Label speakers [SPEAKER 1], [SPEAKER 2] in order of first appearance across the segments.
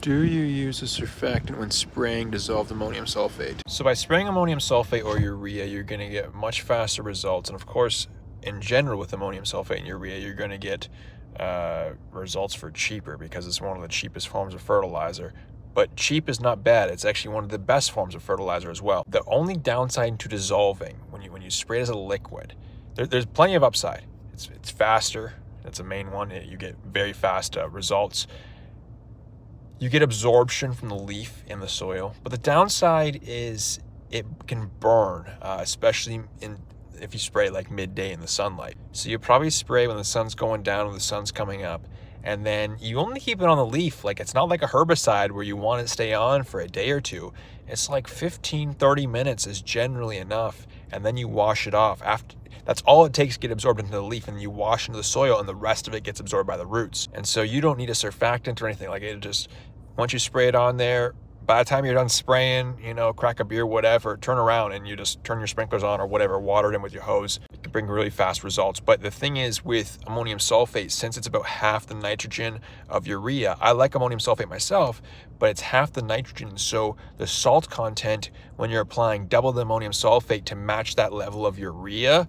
[SPEAKER 1] Do you use a surfactant when spraying dissolved ammonium sulfate? So by spraying ammonium sulfate or urea, you're going to get much faster results. And of course, in general with ammonium sulfate and urea, you're going to get results for cheaper because it's one of the cheapest forms of fertilizer. But cheap is not bad. It's actually one of the best forms of fertilizer as well. The only downside to dissolving when you spray it as a liquid, there's plenty of upside. It's faster. That's a main one. You get very fast results. You get absorption from the leaf in the soil, but the downside is it can burn, especially if you spray like midday in the sunlight. So you probably spray when the sun's going down or the sun's coming up, and then you only keep it on the leaf. Like, it's not like a herbicide where you want it to stay on for a day or two. It's like 15-30 minutes is generally enough, and then you wash it off. After that's all it takes to get absorbed into the leaf, and you wash into the soil, and the rest of it gets absorbed by the roots. And so you don't need a surfactant or anything. Like, it just, once you spray it on there, by the time you're done spraying, crack a beer, whatever, turn around and you just turn your sprinklers on or whatever, water it in with your hose. It can bring really fast results. But the thing is with ammonium sulfate, since it's about half the nitrogen of urea, I like ammonium sulfate myself, but it's half the nitrogen. So the salt content, when you're applying double the ammonium sulfate to match that level of urea,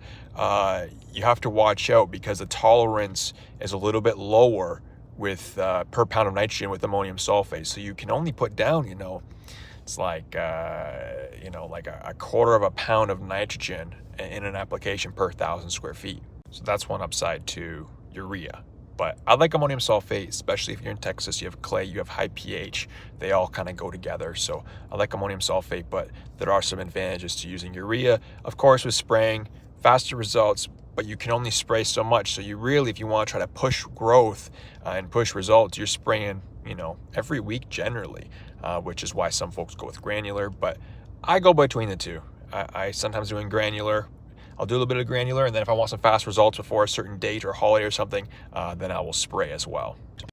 [SPEAKER 1] you have to watch out because the tolerance is a little bit lower with per pound of nitrogen with ammonium sulfate. So you can only put down, it's like, like a quarter of a pound of nitrogen in an application per 1,000 square feet. So that's one upside to urea. But I like ammonium sulfate, especially if you're in Texas, you have clay, you have high pH, they all kind of go together. So I like ammonium sulfate, but there are some advantages to using urea. Of course, with spraying, faster results, but you can only spray so much. So you really, if you want to try to push growth and push results, you're spraying, every week generally, which is why some folks go with granular, but I go between the two. I sometimes doing granular. I'll do a little bit of granular, and then if I want some fast results before a certain date or holiday or something, then I will spray as well.